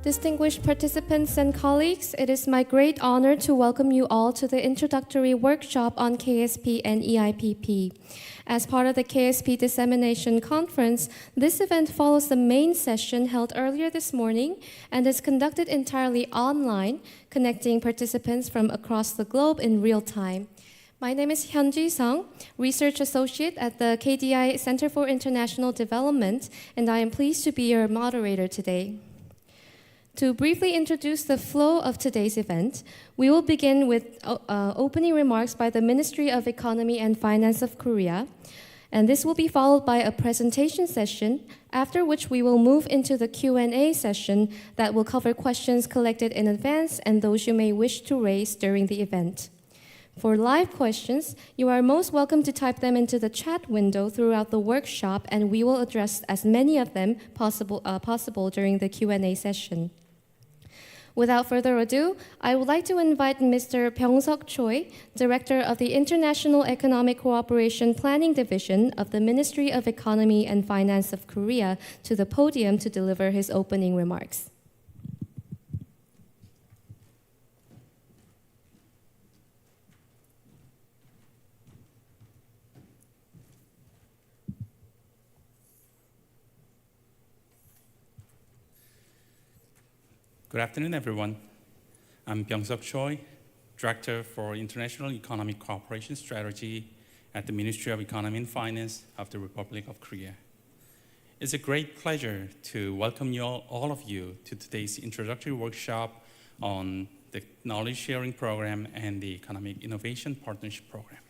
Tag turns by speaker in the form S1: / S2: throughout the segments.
S1: Distinguished participants and colleagues, it is my great honor to welcome you all to the introductory workshop on KSP and EIPP. As part of the KSP Dissemination Conference, this event follows the main session held earlier this morning and is conducted entirely online, connecting participants from across the globe in real time. My name is Hyunji Sung, Research Associate at the KDI Center for International Development, and I am pleased to be your moderator today. To briefly introduce the flow of today's event, we will begin with opening remarks by the Ministry of Economy and Finance of Korea, and this will be followed by a presentation session, after which we will move into the Q&A session that will cover questions collected in advance and those you may wish to raise during the event. For live questions, you are most welcome to type them into the chat window throughout the workshop, and we will address as many of them possible during the Q&A session. Without further ado, I would like to invite Mr. Byung-seok Choi, Director of the International Economic Cooperation Planning Division of the Ministry of Economy and Finance of Korea, to the podium to deliver his opening remarks.
S2: Good afternoon, everyone. I'm Byung-seok Choi, Director for International Economic Cooperation Strategy at the Ministry of Economy and Finance of the Republic of Korea. It's a great pleasure to welcome all of you to today's introductory workshop on the Knowledge Sharing Program and the Economic Innovation Partnership Program.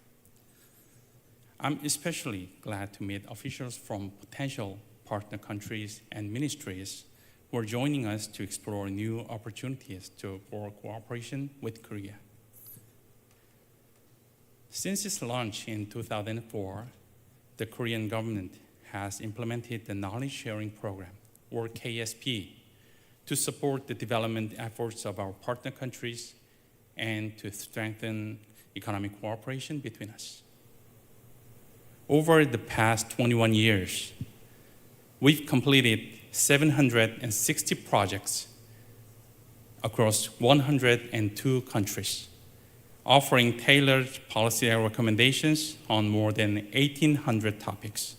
S2: I'm especially glad to meet officials from potential partner countries and ministries who are joining us to explore new opportunities for cooperation with Korea. Since its launch in 2004, the Korean government has implemented the Knowledge Sharing Program, or KSP, to support the development efforts of our partner countries and to strengthen economic cooperation between us. Over the past 21 years, we've completed 760 projects across 102 countries, offering tailored policy recommendations on more than 1,800 topics.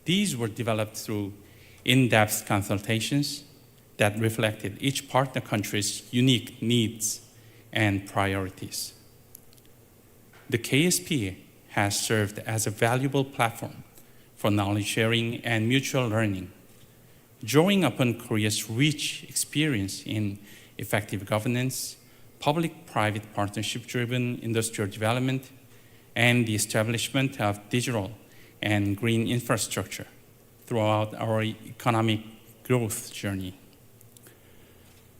S2: These were developed through in-depth consultations that reflected each partner country's unique needs and priorities. The KSP has served as a valuable platform for knowledge sharing and mutual learning, drawing upon Korea's rich experience in effective governance, public-private partnership-driven industrial development, and the establishment of digital and green infrastructure throughout our economic growth journey.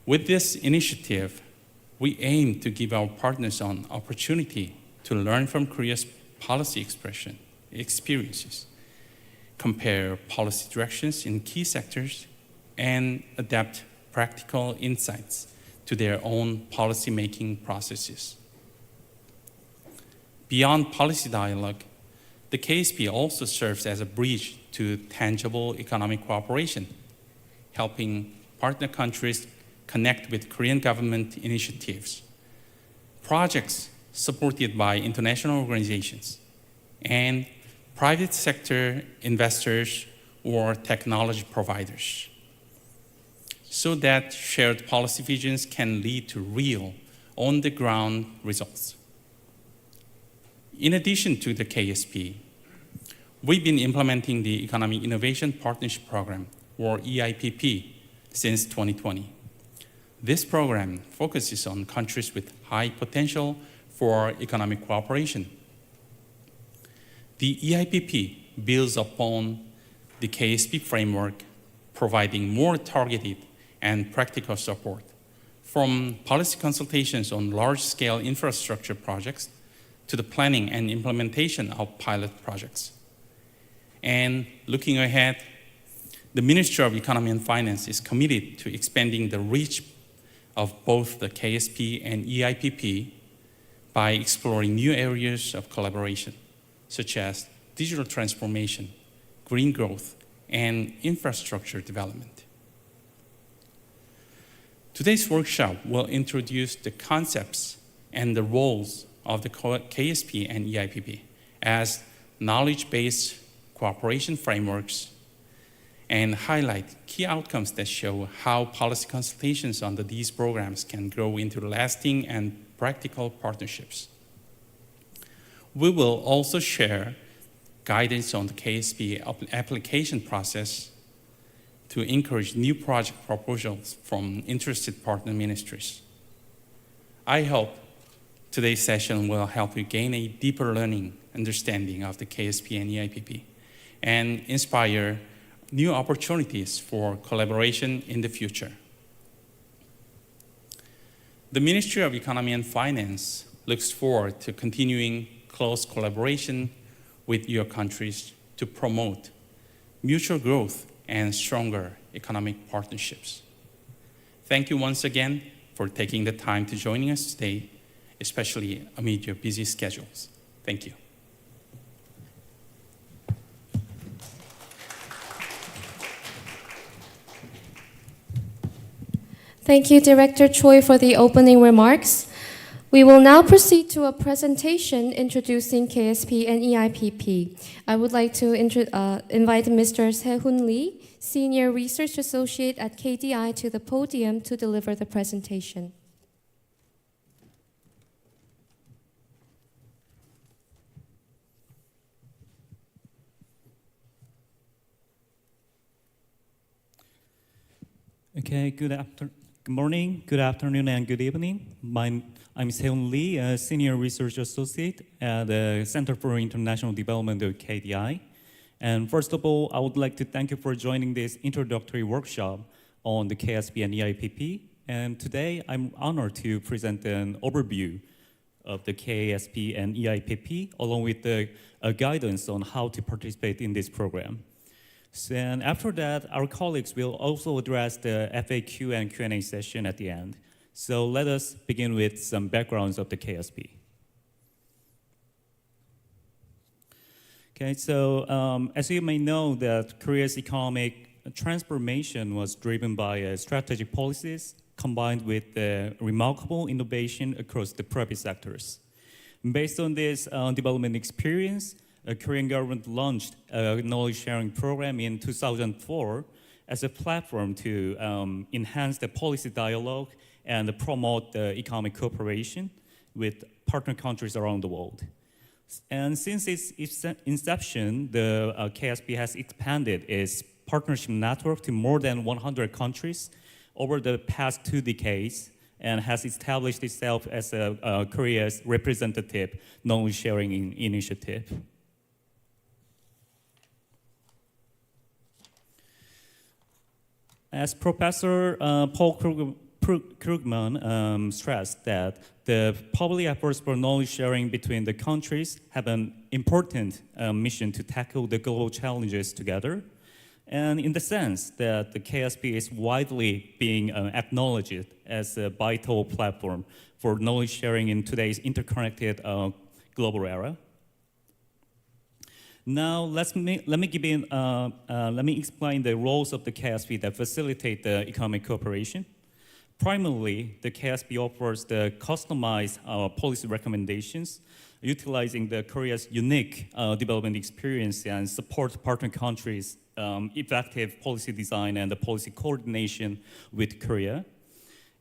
S2: With this initiative, we aim to give our partners an opportunity to learn from Korea's policy experiences, compare policy directions in key sectors, and adapt practical insights to their own policy-making processes. Beyond policy dialogue, the KSP also serves as a bridge to tangible economic cooperation, helping partner countries connect with Korean government initiatives, projects supported by international organizations, and private sector investors or technology providers, so that shared policy visions can lead to real, on-the-ground results. In addition to the KSP, we've been implementing the Economic Innovation Partnership Program, or EIPP, since 2020. This program focuses on countries with high potential for economic cooperation. The EIPP builds upon the KSP framework, providing more targeted and practical support, from policy consultations on large-scale infrastructure projects to the planning and implementation of pilot projects. And looking ahead, the Ministry of Economy and Finance is committed to expanding the reach of both the KSP and EIPP by exploring new areas of collaboration, such as digital transformation, green growth, and infrastructure development. Today's workshop will introduce the concepts and the roles of the KSP and EIPP as knowledge-based cooperation frameworks and highlight key outcomes that show how policy consultations under these programs can grow into lasting and practical partnerships. We will also share guidance on the KSP application process to encourage new project proposals from interested partner ministries. I hope today's session will help you gain a deeper learning understanding of the KSP and EIPP and inspire new opportunities for collaboration in the future. The Ministry of Economy and Finance looks forward to continuing close collaboration with your countries to promote mutual growth and stronger economic partnerships. Thank you once again for taking the time to joining us today, especially amid your busy schedules. Thank you.
S1: Thank you, Director Choi, for the opening remarks. We will now proceed to a presentation introducing KSP and EIPP. I would like to invite Mr. Se-Hoon Lee, Senior Research Associate at KDI, to the podium to deliver the presentation.
S3: Okay, good morning, good afternoon, and good evening. I'm Se-Hoon Lee, a Senior Research Associate at the Center for International Development of KDI. And first of all, I would like to thank you for joining this introductory workshop on the KSP and EIPP. And today, I'm honored to present an overview of the KSP and EIPP, along with the guidance on how to participate in this program. And after that, our colleagues will also address the FAQ and Q&A session at the end. So let us begin with some backgrounds of the KSP. Okay, so as you may know, that Korea's economic transformation was driven by strategic policies combined with remarkable innovation across the private sectors. Based on this development experience, the Korean government launched a knowledge-sharing program in 2004 as a platform to enhance the policy dialogue and promote the economic cooperation with partner countries around the world. And since its inception, the KSP has expanded its partnership network to more than 100 countries over the past 2 decades and has established itself as Korea's representative knowledge-sharing initiative. As Professor Paul Krugman stressed, that the public efforts for knowledge sharing between the countries have an important mission to tackle the global challenges together. And in the sense that the KSP is widely being acknowledged as a vital platform for knowledge sharing in today's interconnected global era. Now, let me explain the roles of the KSP that facilitate the economic cooperation. Primarily, the KSP offers the customized policy recommendations, utilizing the Korea's unique development experience and support partner countries' effective policy design and the policy coordination with Korea.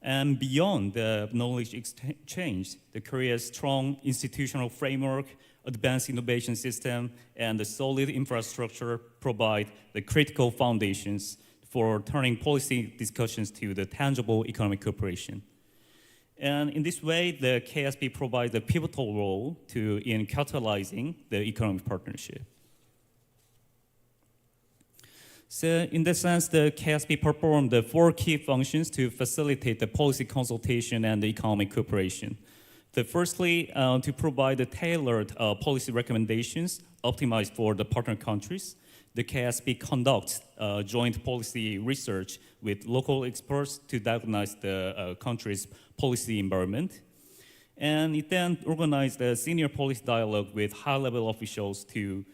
S3: And beyond the knowledge exchange, the Korea's strong institutional framework, advanced innovation system, and the solid infrastructure provide the critical foundations for turning policy discussions to the tangible economic cooperation. And in this way, the KSP provides a pivotal role in catalyzing the economic partnership. So in that sense, the KSP performed the 4 key functions to facilitate the policy consultation and the economic cooperation. Firstly, to provide the tailored policy recommendations optimized for the partner countries. The KSP conducts joint policy research with local experts to diagnose the country's policy environment. And it then organized a senior policy dialogue with high-level officials to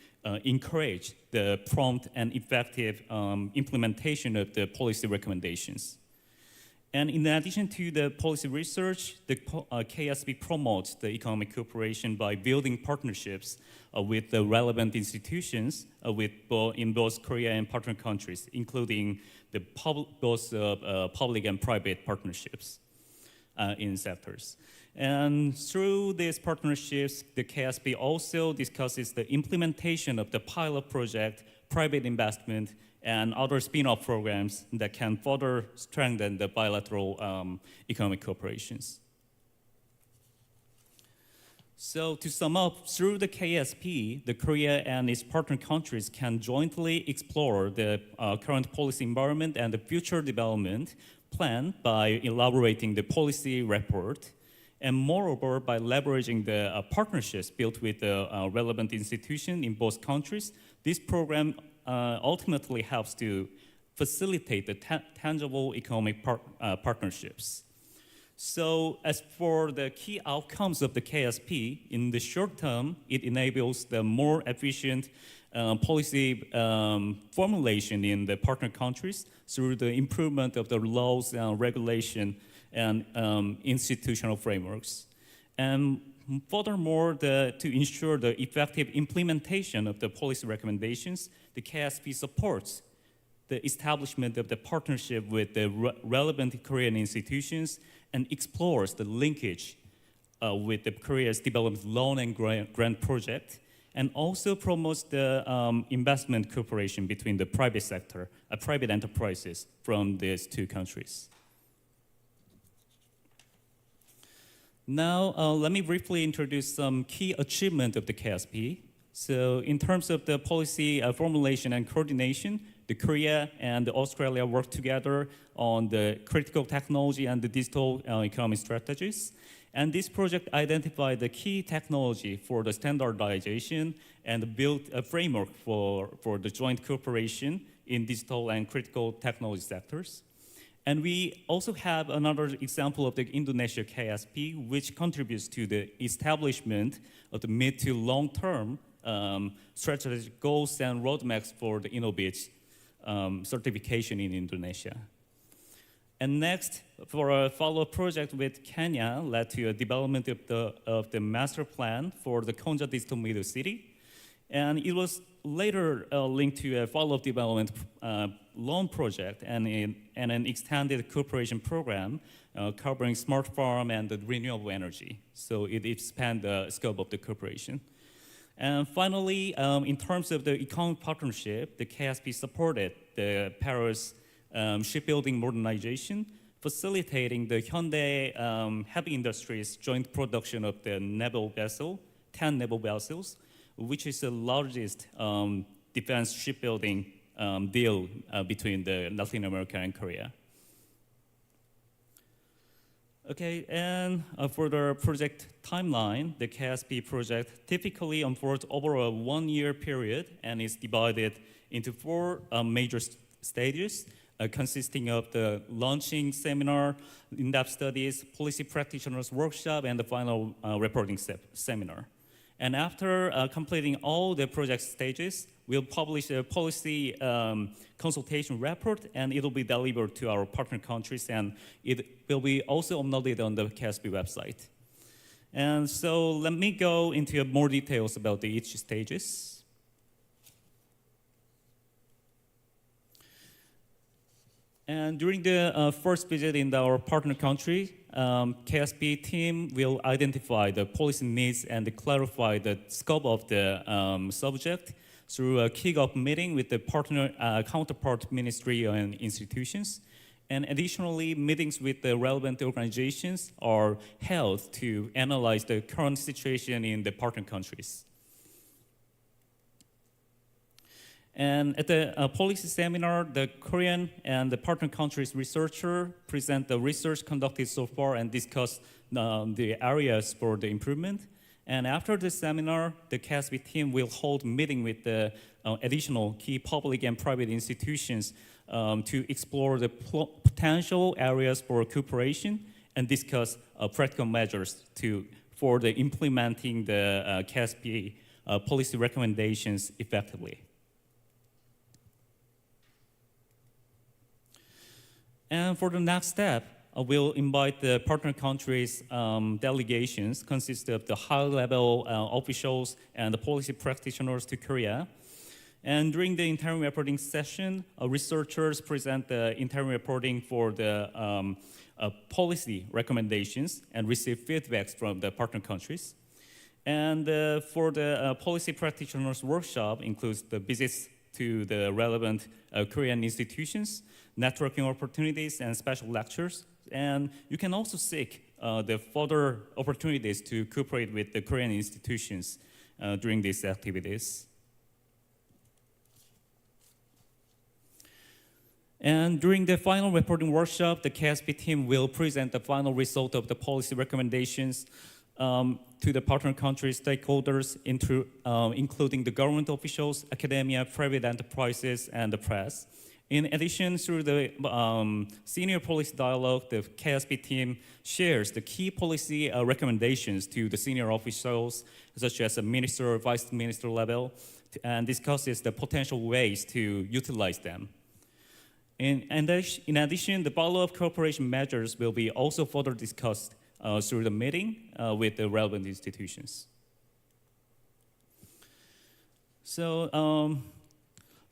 S3: encourage the prompt and effective implementation of the policy recommendations. And in addition to the policy research, the KSP promotes the economic cooperation by building partnerships with the relevant institutions in both Korea and partner countries, including both public and private partnerships in sectors. And through these partnerships, the KSP also discusses the implementation of the pilot project, private investment, and other spin-off programs that can further strengthen the bilateral economic cooperations. So to sum up, through the KSP, the Korea and its partner countries can jointly explore the current policy environment and the future development plan by elaborating the policy report, and moreover, by leveraging the partnerships built with the relevant institutions in both countries. This program ultimately helps to facilitate the tangible economic partnerships. So as for the key outcomes of the KSP, in the short term, it enables the more efficient policy formulation in the partner countries through the improvement of the laws and regulation and institutional frameworks. And furthermore, to ensure the effective implementation of the policy recommendations, the KSP supports the establishment of the partnership with the relevant Korean institutions and explores the linkage with the Korea's development loan and grant project, and also promotes the investment cooperation between the private sector, private enterprises from these two countries. Now, let me briefly introduce some key achievements of the KSP. So in terms of the policy formulation and coordination, the Korea and Australia work together on the critical technology and the digital economy strategies. And this project identified the key technology for the standardization and built a framework for the joint cooperation in digital and critical technology sectors. And we also have another example of the Indonesia KSP, which contributes to the establishment of the mid to long-term strategic goals and roadmaps for the InnoBeach certification in Indonesia. And next, for a follow-up project with Kenya, led to a development of the master plan for the Konja Digital Middle City. And it was later linked to a follow-up development loan project and an extended cooperation program covering smart farm and the renewable energy. So it expanded the scope of the cooperation. And finally, in terms of the economic partnership, the KSP supported the Paris shipbuilding modernization, facilitating the Hyundai heavy industries joint production of the naval vessel, 10 naval vessels, which is the largest defense shipbuilding deal between the Latin America and Korea. Okay, and for the project timeline, the KSP project typically unfolds over a 1-year period and is divided into 4 major stages, consisting of the launching seminar, in-depth studies, policy practitioners workshop, and the final reporting seminar. And after completing all the project stages, we'll publish a policy consultation report, and it'll be delivered to our partner countries, and it will be also uploaded on the KSP website. And so let me go into more details about each stages. And during the first visit in our partner country, KSP team will identify the policy needs and clarify the scope of the subject through a kick-off meeting with the partner counterpart ministry and institutions. And additionally, meetings with the relevant organizations are held to analyze the current situation in the partner countries. And at the policy seminar, the Korean and the partner countries researcher present the research conducted so far and discuss the areas for the improvement. And after the seminar, the KSP team will hold meeting with the additional key public and private institutions to explore the potential areas for cooperation and discuss practical measures for the implementing the KSP policy recommendations effectively. And for the next step, will invite the partner countries' delegations, consist of the high-level officials and the policy practitioners to Korea. And during the interim reporting session, researchers present the interim reporting for the policy recommendations and receive feedbacks from the partner countries. And for the policy practitioners workshop includes the visits to the relevant Korean institutions, networking opportunities, and special lectures. And you can also seek the further opportunities to cooperate with the Korean institutions during these activities. And during the final reporting workshop, the KSP team will present the final result of the policy recommendations to the partner country stakeholders, including the government officials, academia, private enterprises, and the press. In addition, through the senior policy dialogue, the KSP team shares the key policy recommendations to the senior officials, such as the minister or vice minister level, and discusses the potential ways to utilize them. In addition, the follow-up cooperation measures will be also further discussed through the meeting with the relevant institutions. So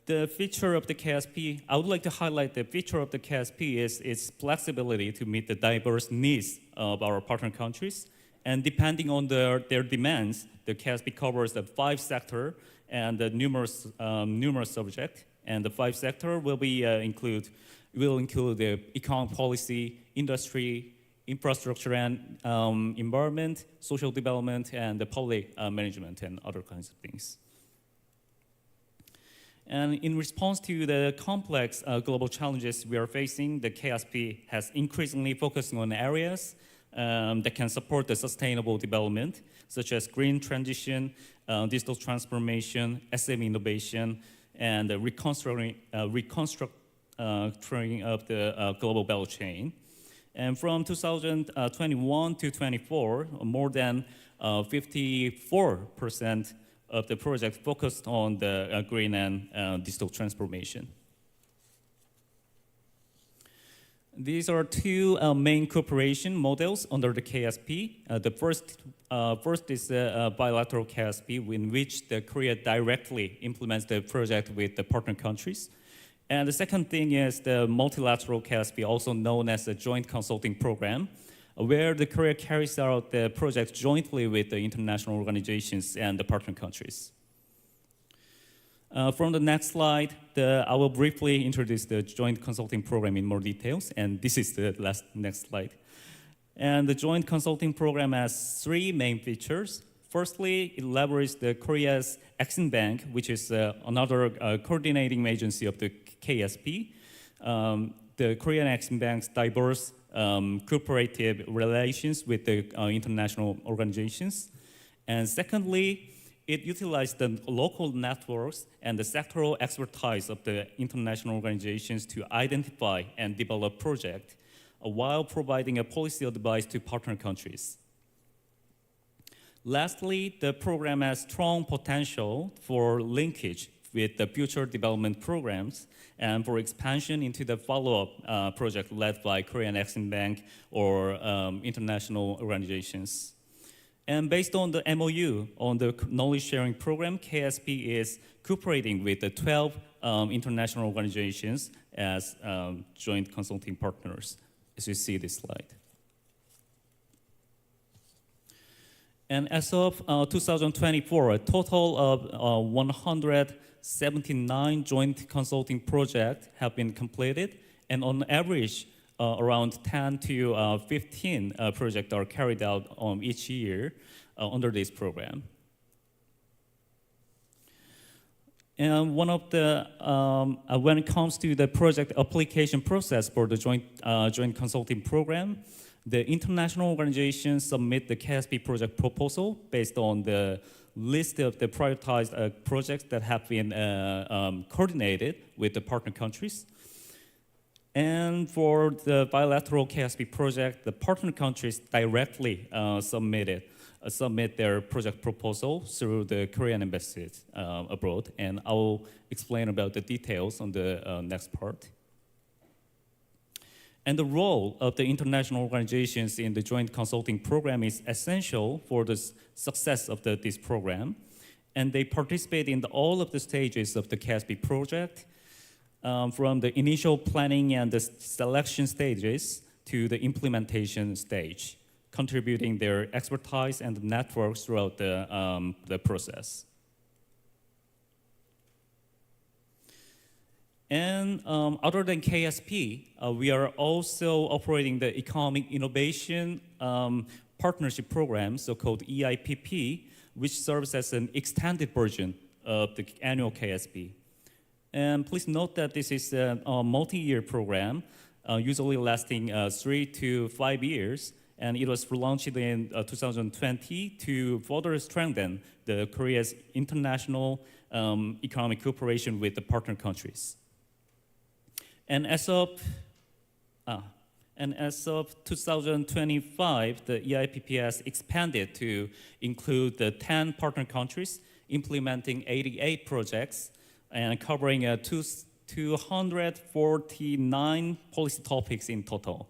S3: the feature of the KSP, I would like to highlight the feature of the KSP is its flexibility to meet the diverse needs of our partner countries. And depending on their demands, the KSP covers the 5 sectors and the numerous subjects. And the 5 sectors will include the economic policy, industry, infrastructure and environment, social development, and the public management and other kinds of things. And in response to the complex global challenges we are facing, the KSP has increasingly focused on areas that can support the sustainable development, such as green transition, digital transformation, SME innovation, and the reconstructing of the global value chain. And from 2021 to 24, more than 54% of the project focused on the green and digital transformation. These are 2 main cooperation models under the KSP. The first is a bilateral KSP in which the Korea directly implements the project with the partner countries. And the second thing is the multilateral KSP, also known as a joint consulting program, where the Korea carries out the project jointly with the international organizations and the partner countries. From the next slide, I will briefly introduce the joint consulting program in more details, and this is the next slide. And the joint consulting program has 3 main features. Firstly, it leverages the Korea's Exim Bank, which is another coordinating agency of the KSP. The Korean Exim Bank's diverse cooperative relations with the international organizations. And secondly, it utilized the local networks and the sectoral expertise of the international organizations to identify and develop projects while providing a policy advice to partner countries. Lastly, the program has strong potential for linkage with the future development programs and for expansion into the follow-up project led by Korean Exim Bank or international organizations. And based on the MOU on the knowledge sharing program, KSP is cooperating with the 12 international organizations as joint consulting partners, as you see this slide. And as of 2024, a total of 179 joint consulting projects have been completed, and on average, around 10 to 15 projects are carried out each year under this program. And one of the, when it comes to the project application process for the joint consulting program, the international organizations submit the KSP project proposal based on the list of the prioritized projects that have been coordinated with the partner countries. And for the bilateral KSP project, the partner countries directly submit their project proposal through the Korean embassy abroad. And I will explain about the details on the next part. And the role of the international organizations in the joint consulting program is essential for the success of this program. And they participate in all of the stages of the KSP project, from the initial planning and the selection stages to the implementation stage, contributing their expertise and networks throughout the process. And other than KSP, we are also operating the Economic Innovation Partnership Program, so-called EIPP, which serves as an extended version of the annual KSP. And please note that this is a multi-year program, usually lasting 3 to 5 years, and it was launched in 2020 to further strengthen Korea's international economic cooperation with the partner countries. And as of 2025, the EIPP has expanded to include the 10 partner countries, implementing 88 projects and covering 249 policy topics in total.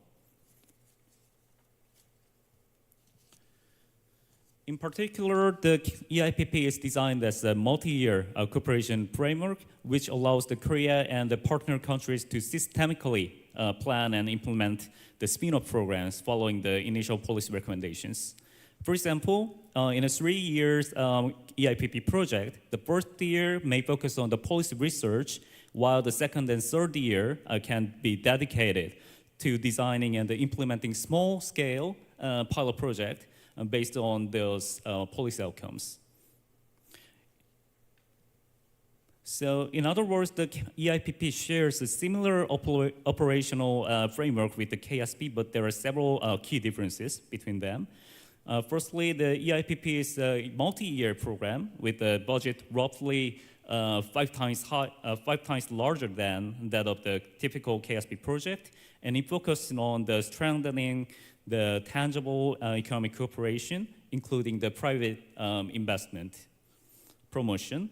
S3: In particular, the EIPP is designed as a multi-year cooperation framework, which allows the Korea and the partner countries to systemically plan and implement the spin-off programs following the initial policy recommendations. For example, in a 3 years EIPP project, the first year may focus on the policy research, while the second and third year can be dedicated to designing and implementing small-scale pilot projects based on those policy outcomes. So, in other words, the EIPP shares a similar operational framework with the KSP, but there are several key differences between them. Firstly, the EIPP is a multi-year program with a budget roughly 5 times larger than that of the typical KSP project, and it focuses on the strengthening the tangible economic cooperation, including the private investment promotion.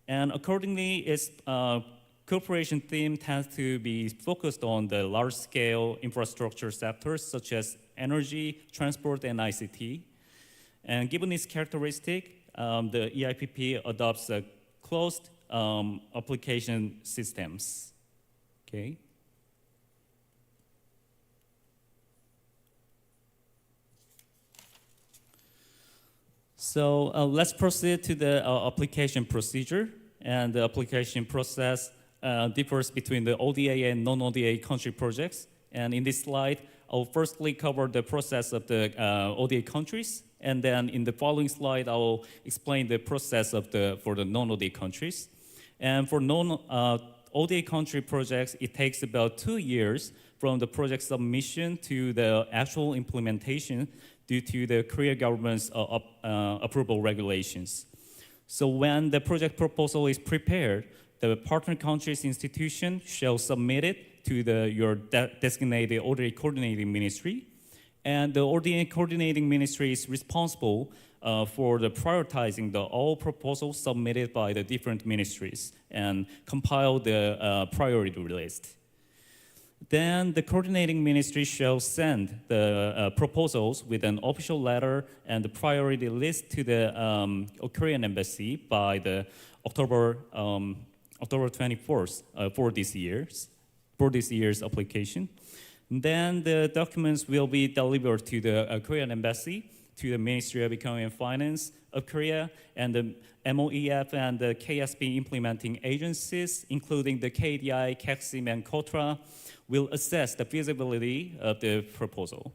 S3: And accordingly, its cooperation theme tends to be focused on the large-scale infrastructure sectors such as energy, transport, and ICT. And given its characteristic, the EIPP adopts a closed application systems. Okay. So let's proceed to the application procedure. And the application process differs between the ODA and non-ODA country projects. And in this slide, I'll firstly cover the process of the ODA countries. And then in the following slide, I'll explain the process for the non-ODA countries. And for non-ODA country projects, it takes about 2 years from the project submission to the actual implementation due to the Korea government's approval regulations. So when the project proposal is prepared, the partner country's institution shall submit it to your designated ODA coordinating ministry. And the ODA coordinating ministry is responsible for prioritizing all proposals submitted by the different ministries and compile the priority list. Then the coordinating ministry shall send the proposals with an official letter and the priority list to the Korean embassy by the October 24th for this year's application. Then the documents will be delivered to the Korean embassy, to the Ministry of Economy and Finance of Korea, and the MOEF and the KSP implementing agencies, including the KDI, KEXIM, and KOTRA, will assess the feasibility of the proposal.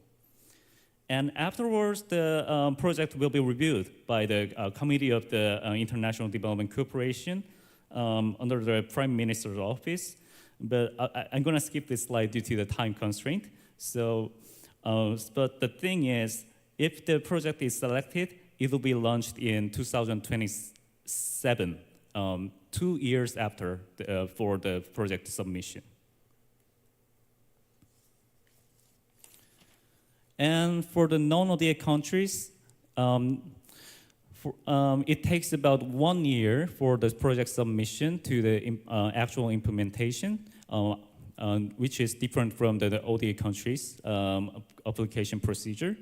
S3: And afterwards, the project will be reviewed by the Committee of the International Development Cooperation under the Prime Minister's office. But I'm going to skip this slide due to the time constraint. So, but the thing is, if the project is selected, it will be launched in 2027, 2 years after for the project submission. And for the non-ODA countries, it takes about 1 year for the project submission to the actual implementation. which is different from the ODA countries application procedure.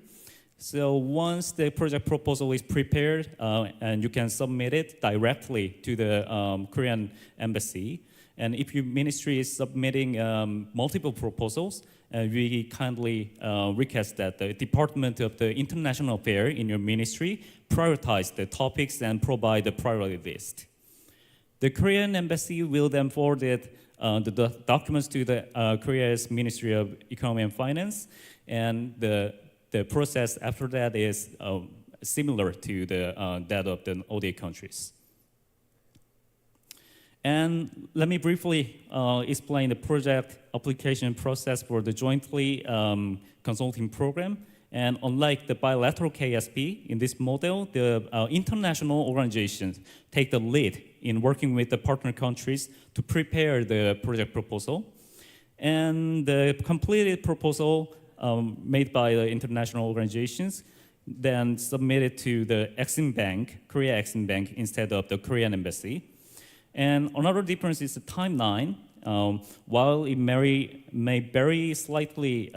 S3: So once the project proposal is prepared, and you can submit it directly to the Korean embassy. And if your ministry is submitting multiple proposals, we kindly request that the Department of the International Affairs in your ministry prioritize the topics and provide the priority list. The Korean embassy will then forward the documents to the Korea's Ministry of Economy and Finance, and the process after that is similar to that of the ODA countries. And let me briefly explain the project application process for the jointly consulting program. And unlike the bilateral KSP, in this model, the international organizations take the lead in working with the partner countries to prepare the project proposal. And the completed proposal made by the international organizations then submitted to the Exim Bank, Korea Exim Bank, instead of the Korean embassy. And another difference is the timeline. While it may vary slightly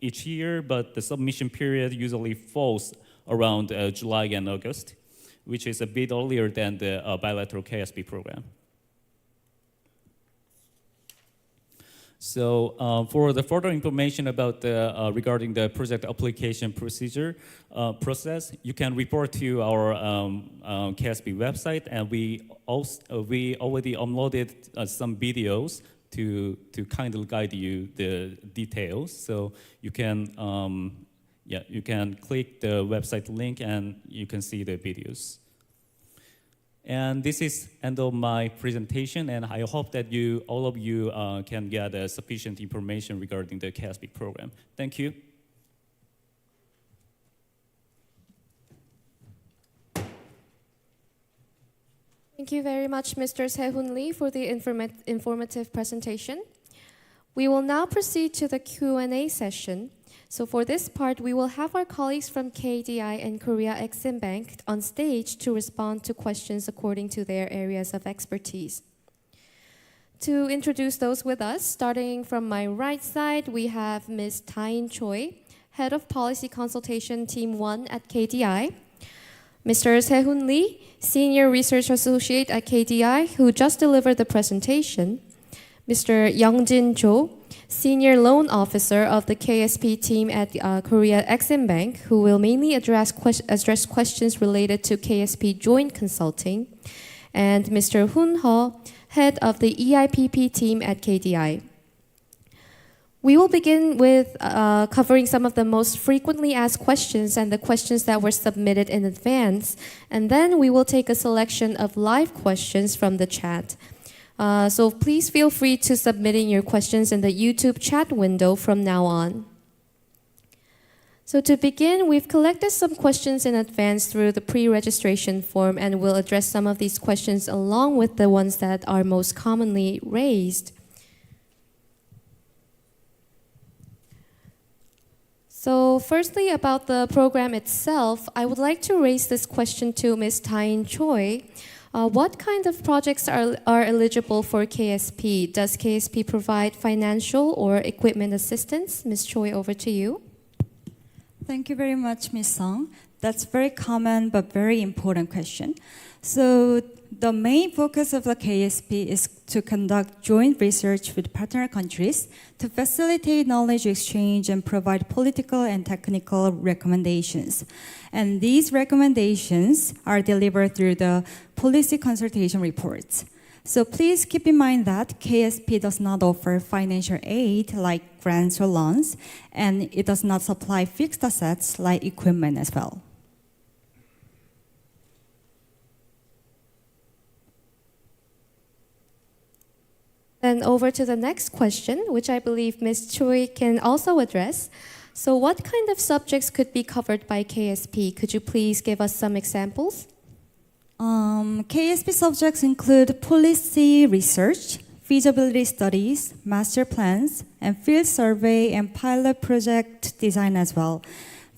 S3: each year, but the submission period usually falls around July and August, which is a bit earlier than the bilateral KSP program. So for the further information about regarding the project application procedure process, you can report to our KSP website, and we already uploaded some videos to kindly guide you the details. So you can you can click the website link and you can see the videos. And this is end of my presentation, and I hope that all of you can get sufficient information regarding the KSP program. Thank you.
S1: Thank you very much, Mr. Sehun Lee, for the informative presentation. We will now proceed to the Q&A session. So for this part, we will have our colleagues from KDI and Korea Exim Bank on stage to respond to questions according to their areas of expertise. To introduce those with us, starting from my right side, we have Ms. Tae-in Choi, Head of Policy Consultation Team 1 at KDI. Mr. Sehun Lee, Senior Research Associate at KDI, who just delivered the presentation. Mr. Youngjin Cho, Senior Loan Officer of the KSP team at Korea Exim Bank, who will mainly address questions related to KSP joint consulting. And Mr. Hoon Ho, Head of the EIPP team at KDI. We will begin with covering some of the most frequently asked questions and the questions that were submitted in advance. And then we will take a selection of live questions from the chat. So please feel free to submitting your questions in the YouTube chat window from now on. So to begin, we've collected some questions in advance through the pre-registration form, and we'll address some of these questions along with the ones that are most commonly raised. So firstly, about the program itself, I would like to raise this question to Ms. Tae-in Choi. What kind of projects are eligible for KSP? Does KSP provide financial or equipment assistance? Ms. Choi, over to you.
S4: Thank you very much, Ms. Song. That's very common but very important question. So the main focus of the KSP is to conduct joint research with partner countries to facilitate knowledge exchange and provide political and technical recommendations. And these recommendations are delivered through the policy consultation reports. So please keep in mind that KSP does not offer financial aid like grants or loans, and it does not supply fixed assets like equipment as well.
S1: Then over to the next question, which I believe Ms. Choi can also address. So what kind of subjects could be covered by KSP? Could you please give us some examples?
S4: KSP subjects include policy research, feasibility studies, master plans, and field survey and pilot project design as well.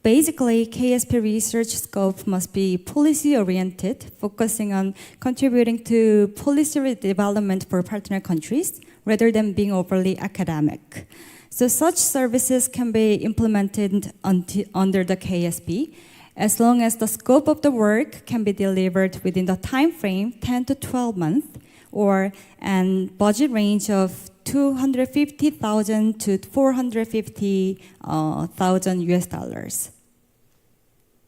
S4: basically, KSP research scope must be policy-oriented, focusing on contributing to policy development for partner countries, rather than being overly academic. So such services can be implemented under the KSP, as long as the scope of the work can be delivered within the time frame 10 to 12 months, or an budget range of 250,000 to 450,000 US dollars.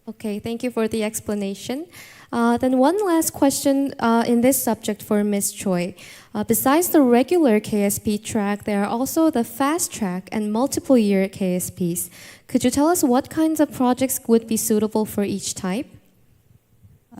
S1: Okay, thank you for the explanation. Then one last question in this subject for Ms. Choi. Besides the regular KSP track, there are also the fast track and multiple year KSPs. Could you tell us what kinds of projects would be suitable for each type?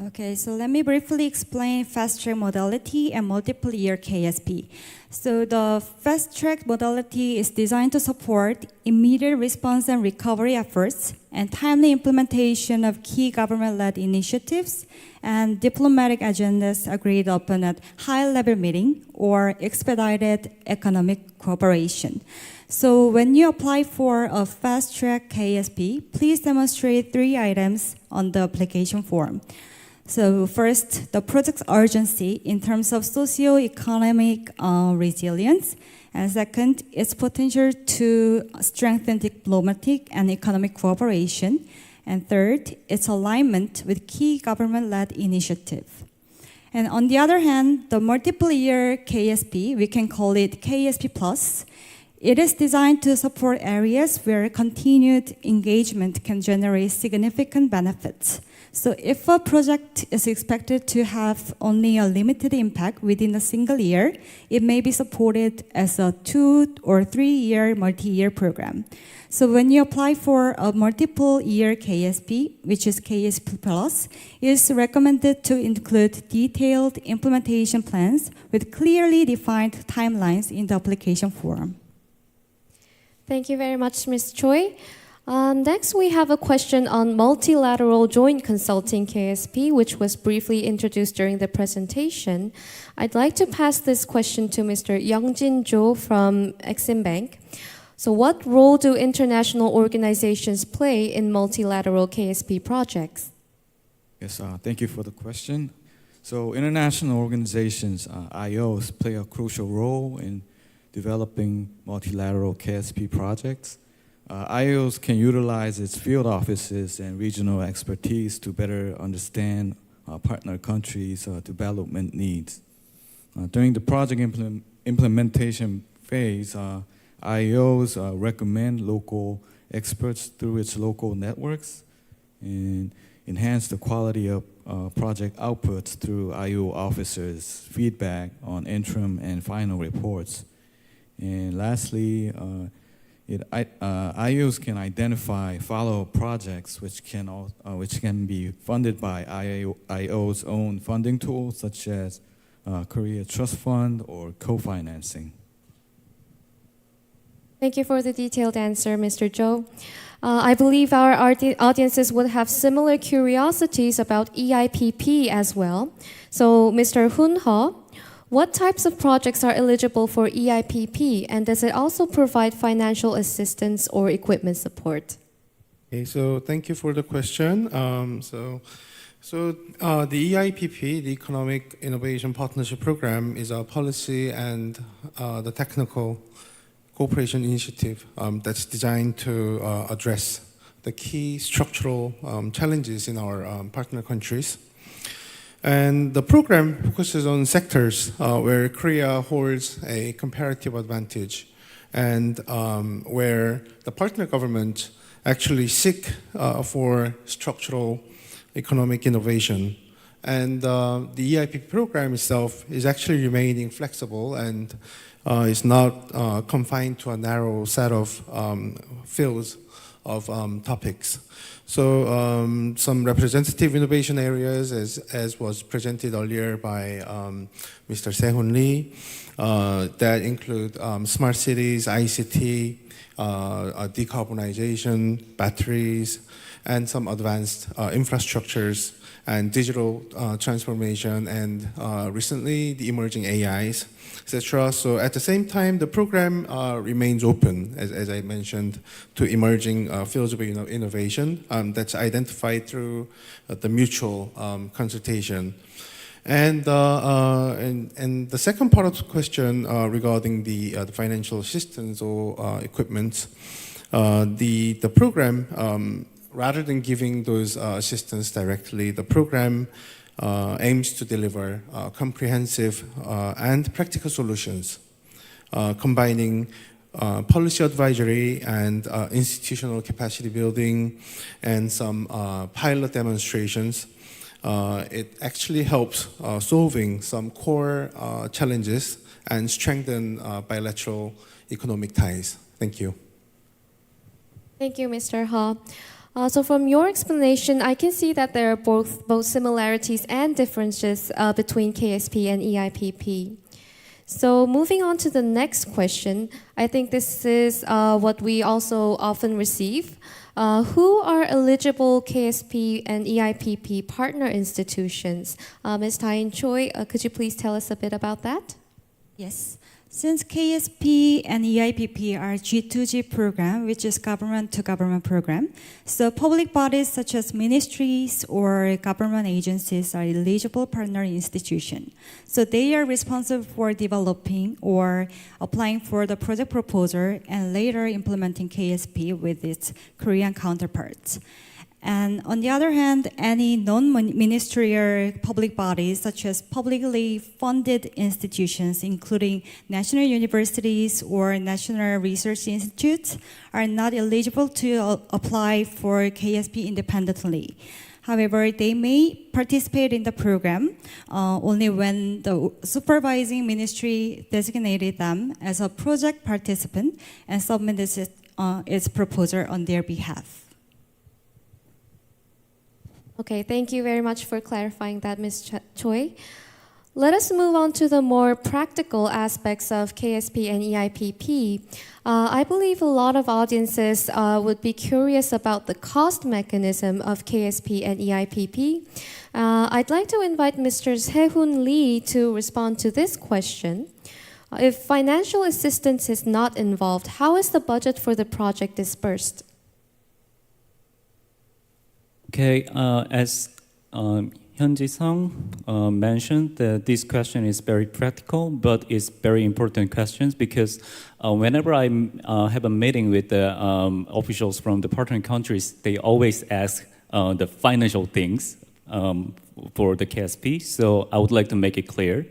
S4: Okay, so let me briefly explain fast track modality and multiple year KSP. So the fast track modality is designed to support immediate response and recovery efforts and timely implementation of key government-led initiatives and diplomatic agendas agreed upon at high-level meeting or expedited economic cooperation. So when you apply for a fast track KSP, please demonstrate 3 items on the application form. So first, the project's urgency in terms of socio-economic resilience, and second, its potential to strengthen diplomatic and economic cooperation, and third, its alignment with key government-led initiative. And on the other hand, the multiple-year KSP, we can call it KSP Plus. It is designed to support areas where continued engagement can generate significant benefits. So if a project is expected to have only a limited impact within a single year, it may be supported as a 2 or 3 year multi-year program. So when you apply for a multiple year KSP, which is KSP Plus, it is recommended to include detailed implementation plans with clearly defined timelines in the application form.
S1: Thank you very much, Ms. Choi. Next, we have a question on multilateral joint consulting KSP, which was briefly introduced during the presentation. I'd like to pass this question to Mr. Youngjin Jo from Exim Bank. So what role do international organizations play in multilateral KSP projects?
S5: Yes, thank you for the question. So international organizations, IOs, play a crucial role in developing multilateral KSP projects. IOs can utilize its field offices and regional expertise to better understand partner countries' development needs. During the project implementation phase, IOs recommend local experts through its local networks and enhance the quality of project outputs through IO officers' feedback on interim and final reports. And lastly, IOs can identify follow-up projects which can be funded by IO's own funding tools, such as Korea Trust Fund or co-financing.
S1: Thank you for the detailed answer, Mr. Jo. I believe our audiences would have similar curiosities about EIPP as well. So, Mr. Hoon Ho, what types of projects are eligible for EIPP, and does it also provide financial assistance or equipment support?
S6: Okay, so thank you for the question. The EIPP, the Economic Innovation Partnership Program, is a policy and the technical cooperation initiative that's designed to address the key structural challenges in our partner countries. And the program focuses on sectors where Korea holds a comparative advantage and where the partner government actually seek for structural economic innovation. And the EIP program itself is actually remaining flexible and is not confined to a narrow set of fields of topics. So some representative innovation areas, as was presented earlier by Mr. Sehun Lee, that include smart cities, ICT, decarbonization, batteries, and some advanced infrastructures and digital transformation, and recently the emerging AIs, etc. So at the same time, the program remains open, as I mentioned, to emerging fields of innovation that's identified through the mutual consultation. And the second part of the question regarding the financial assistance or equipment, the program, rather than giving those assistance directly, the program aims to deliver comprehensive and practical solutions, combining policy advisory and institutional capacity building and some pilot demonstrations. It actually helps solving some core challenges and strengthen bilateral economic ties. Thank you.
S1: Thank you, Mr. Ha. So from your explanation, I can see that there are both similarities and differences between KSP and EIPP. So moving on to the next question, I think this is what we also often receive. Who are eligible KSP and EIPP partner institutions? Ms. Tae-in Choi, could you please tell us a bit about that?
S4: Yes. Since KSP and EIPP are G2G program, which is government-to-government program, so public bodies such as ministries or government agencies are eligible partner institution. So they are responsible for developing or applying for the project proposal and later implementing KSP with its Korean counterparts. And on the other hand, any non-ministerial public bodies, such as publicly funded institutions, including national universities or national research institutes, are not eligible to apply for KSP independently. However, they may participate in the program only when the supervising ministry designated them as a project participant and submitted its proposal on their behalf.
S1: Okay, thank you very much for clarifying that, Ms. Choi. Let us move on to the more practical aspects of KSP and EIPP. I believe a lot of audiences would be curious about the cost mechanism of KSP and EIPP. I'd like to invite Mr. Sehun Lee to respond to this question. If financial assistance is not involved, how is the budget for the project dispersed?
S3: Okay, as Hyun Ji-sung mentioned, this question is very practical, but it's very important questions because whenever I have a meeting with the officials from the partner countries, they always ask the financial things for the KSP. So I would like to make it clear.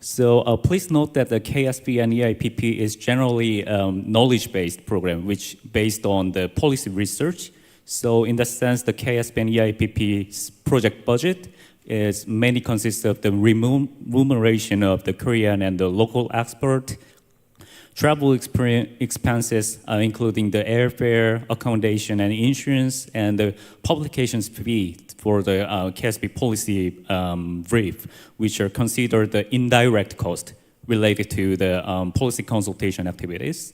S3: So please note that the KSP and EIPP is generally knowledge-based program, which based on the policy research. So in that sense, the KSP and EIPP's project budget is mainly consists of the remuneration of the Korean and the local expert, travel expenses, including the airfare, accommodation, and insurance, and the publications fee for the KSP policy brief, which are considered the indirect cost related to the policy consultation activities.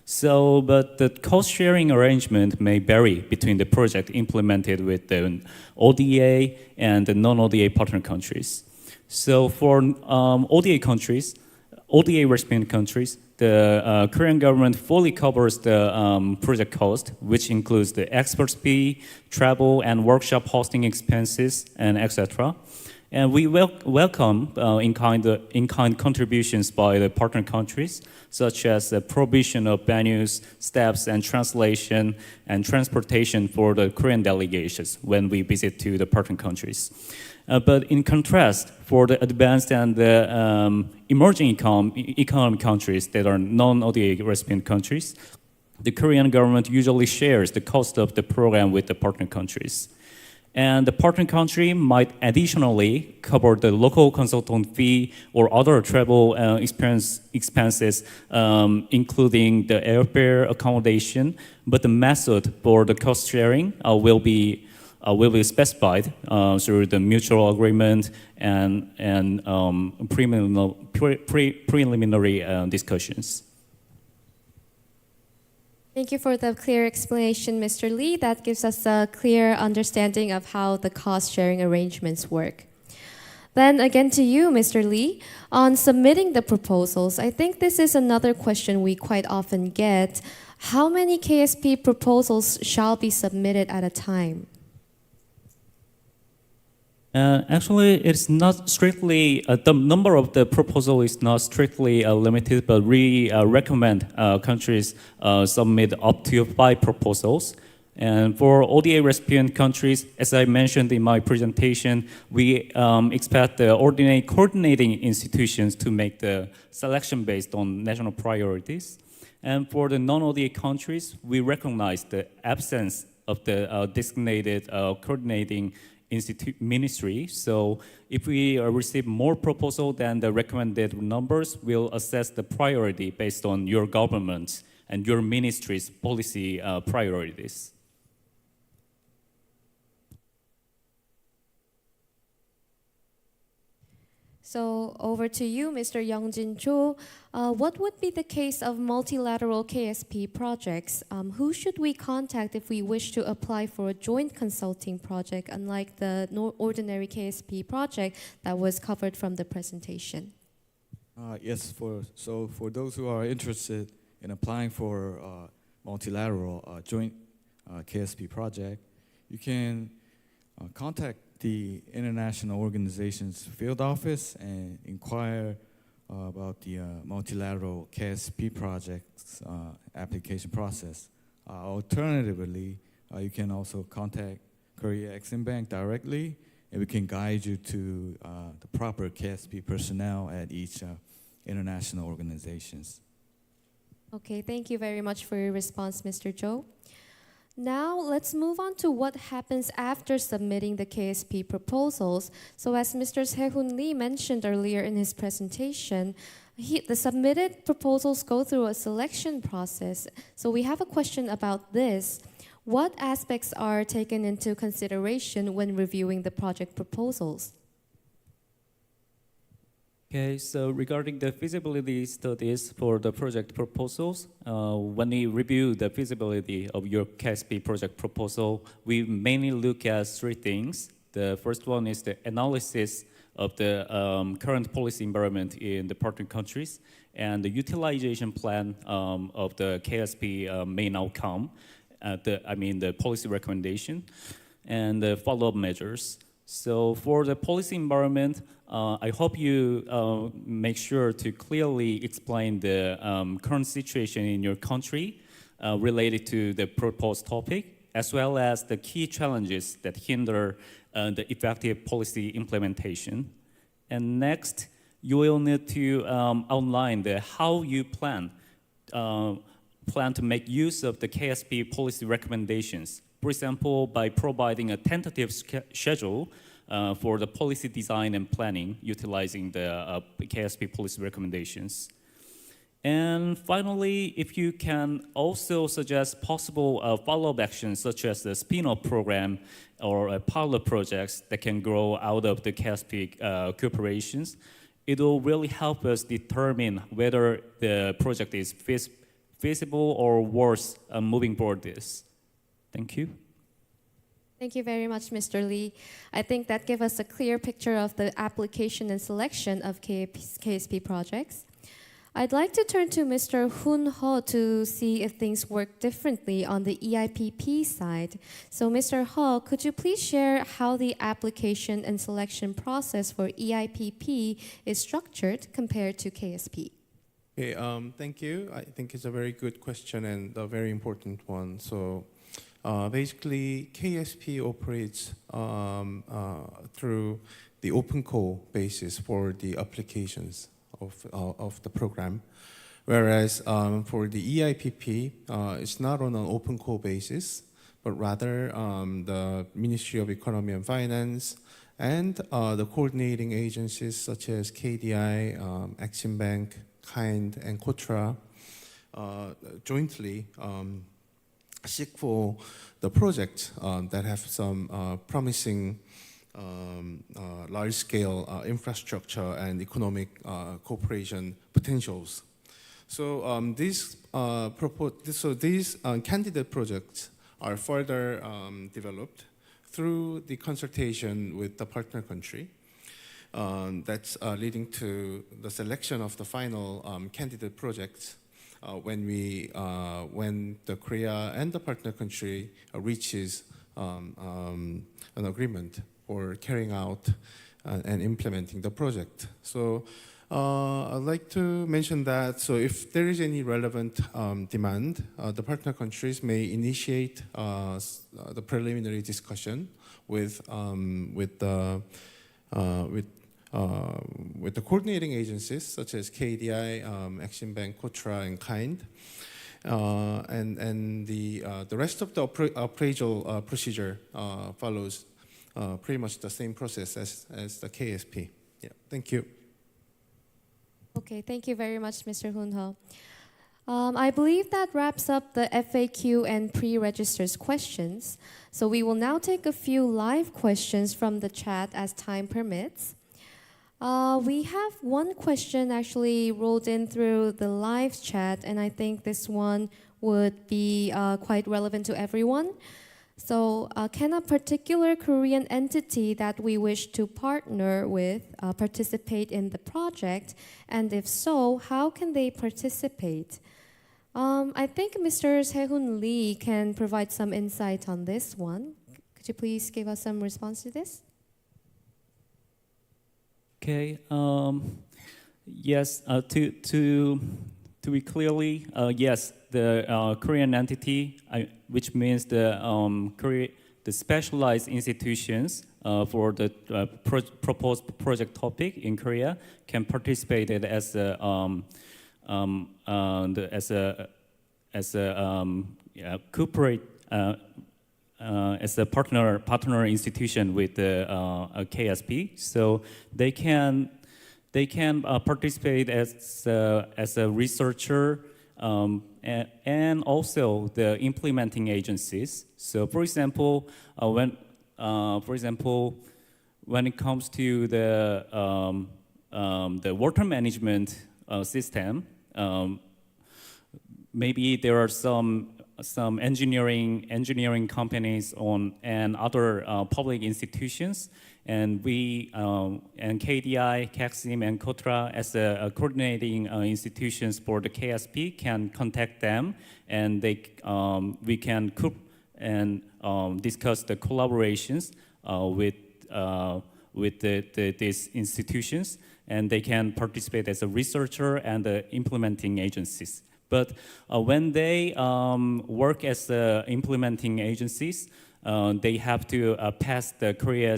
S3: So, but the cost-sharing arrangement may vary between the project implemented with the ODA and the non-ODA partner countries. So for ODA countries, ODA recipient countries, the Korean government fully covers the project cost, which includes the experts fee, travel and workshop hosting expenses, and etc. And we welcome in-kind contributions by the partner countries, such as the provision of venues, staffs, and translation and transportation for the Korean delegations when we visit to the partner countries. But in contrast, for the advanced and the emerging economic countries that are non-ODA recipient countries, the Korean government usually shares the cost of the program with the partner countries. And the partner country might additionally cover the local consultant fee or other travel expenses, including the airfare accommodation. But the method for the cost sharing will be specified through the mutual agreement and preliminary discussions.
S1: Thank you for the clear explanation, Mr. Lee. That gives us a clear understanding of how the cost-sharing arrangements work. Then again to you, Mr. Lee. On submitting the proposals, I think this is another question we quite often get. How many KSP proposals shall be submitted at a time?
S3: Actually, it's not strictly, the number of the proposal is not strictly limited, but we recommend countries submit up to 5 proposals. And for ODA recipient countries, as I mentioned in my presentation, we expect the ordinary coordinating institutions to make the selection based on national priorities. And for the non-ODA countries, we recognize the absence of the designated coordinating ministry. So if we receive more proposals than the recommended numbers, we'll assess the priority based on your government and your ministry's policy priorities.
S1: So over to you, Mr. Youngjin Cho. What would be the case of multilateral KSP projects? Who should we contact if we wish to apply for a joint consulting project, unlike the ordinary KSP project that was covered from the presentation?
S5: Yes, for those who are interested in applying for multilateral joint KSP project, you can contact the International Organization's field office and inquire about the multilateral KSP project's application process. Alternatively, you can also contact Korea Exim Bank directly, and we can guide you to the proper KSP personnel at each international organizations.
S1: Okay, thank you very much for your response, Mr. Cho. Now, let's move on to what happens after submitting the KSP proposals. So as Mr. Sehun Lee mentioned earlier in his presentation, the submitted proposals go through a selection process. So we have a question about this. What aspects are taken into consideration when reviewing the project proposals?
S3: Okay, so regarding the feasibility studies for the project proposals, when we review the feasibility of your KSP project proposal, we mainly look at 3 things. The first one is the analysis of the current policy environment in the partner countries and the utilization plan of the KSP main outcome, the policy recommendation, and the follow-up measures. So for the policy environment, I hope you make sure to clearly explain the current situation in your country related to the proposed topic, as well as the key challenges that hinder the effective policy implementation. And next, you will need to outline how you plan to make use of the KSP policy recommendations. For example, by providing a tentative schedule for the policy design and planning utilizing the KSP policy recommendations. And finally, if you can also suggest possible follow-up actions such as the spin-off program or pilot projects that can grow out of the KSP cooperations, it will really help us determine whether the project is feasible or worth moving forward this. Thank you.
S1: Thank you very much, Mr. Lee. I think that gives us a clear picture of the application and selection of KSP projects. I'd like to turn to Mr. Hoon Ho to see if things work differently on the EIPP side. So Mr. Ho, could you please share how the application and selection process for EIPP is structured compared to KSP?
S6: Okay, thank you. I think it's a very good question and a very important one. So basically, KSP operates through the open call basis for the applications of the program, whereas for the EIPP, it's not on an open call basis, but rather the Ministry of Economy and Finance and the coordinating agencies such as KDI, Exim Bank, KIND, and KOTRA jointly seek for the projects that have some promising large-scale infrastructure and economic cooperation potentials. So these candidate projects are further developed through the consultation with the partner country. That's leading to the selection of the final candidate projects when the Korea and the partner country reaches an agreement for carrying out and implementing the project. So I'd like to mention that, so if there is any relevant demand, the partner countries may initiate the preliminary discussion with the coordinating agencies such as KDI, Exim Bank, KOTRA, and KIND. And the rest of the appraisal procedure follows pretty much the same process as the KSP. Yeah, thank you.
S1: Okay, thank you very much, Mr. Hoon-ho. I believe that wraps up the FAQ and pre-registers questions. So we will now take a few live questions from the chat as time permits. We have one question actually rolled in through the live chat, and I think this one would be quite relevant to everyone. So can a particular Korean entity that we wish to partner with participate in the project? And if so, how can they participate? I think Mr. Sehun Lee can provide some insight on this one. Could you please give us some response to this?
S3: Okay. Yes. To be clearly, yes, the Korean entity, which means the specialized institutions for the proposed project topic in Korea, can participate as a corporate as a partner institution with the KSP, so they can participate as a researcher and also the implementing agencies. So, for example, when it comes to the water management system, maybe there are some engineering companies and other public institutions, and we and KDI, KEXIM, and KOTRA as coordinating institutions for the KSP can contact them, and we can discuss the collaborations with these institutions, and they can participate as a researcher and implementing agencies. But when they work as implementing agencies, they have to pass the Korean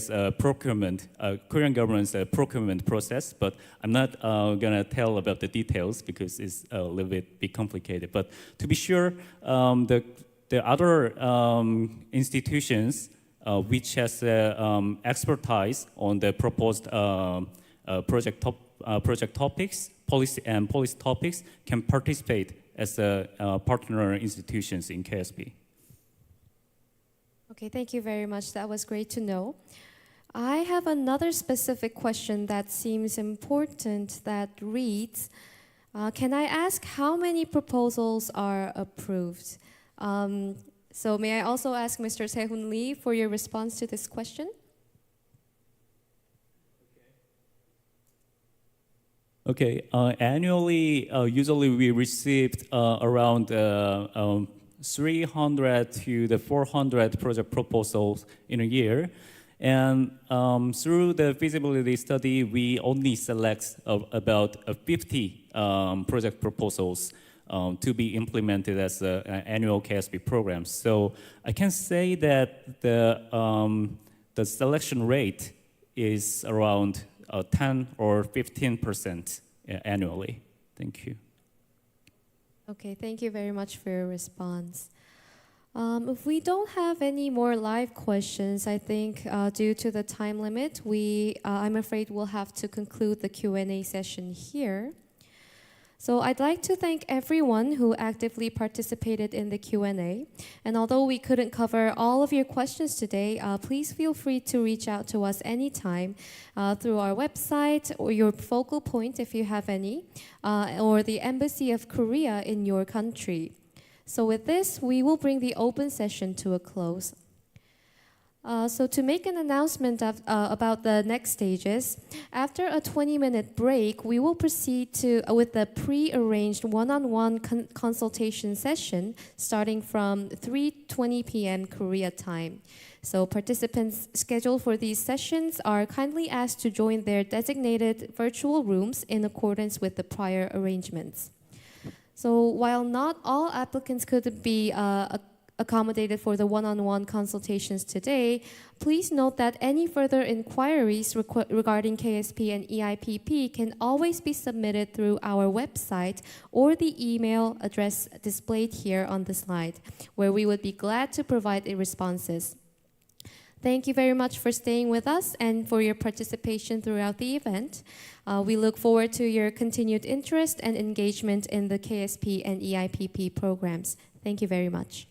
S3: government's procurement process. But I'm not gonna tell about the details because it's a little bit complicated. But to be sure, the other institutions which has expertise on the proposed project topics, policy topics, can participate as partner institutions in KSP.
S1: Okay, thank you very much. That was great to know. I have another specific question that seems important that reads, can I ask how many proposals are approved? So may I also ask Mr. Sehun Lee for your response to this question?
S3: Okay, annually, usually we received around 300 to the 400 project proposals in a year. And through the feasibility study, we only select about 50 project proposals to be implemented as an annual KSP program. So I can say that the selection rate is around 10 or 15% annually. Thank you.
S1: Okay, thank you very much for your response. If we don't have any more live questions, I think due to the time limit, I'm afraid we'll have to conclude the Q&A session here. So I'd like to thank everyone who actively participated in the Q&A. And although we couldn't cover all of your questions today, please feel free to reach out to us anytime through our website or your focal point if you have any, or the Embassy of Korea in your country. So with this, we will bring the open session to a close. So to make an announcement about the next stages, after a 20-minute break, we will proceed with the pre-arranged one-on-one consultation session starting from 3:20 p.m. Korea time. So participants scheduled for these sessions are kindly asked to join their designated virtual rooms in accordance with the prior arrangements. So while not all applicants could be accommodated for the one-on-one consultations today, please note that any further inquiries regarding KSP and EIPP can always be submitted through our website or the email address displayed here on the slide, where we would be glad to provide responses. Thank you very much for staying with us and for your participation throughout the event. We look forward to your continued interest and engagement in the KSP and EIPP programs. Thank you very much.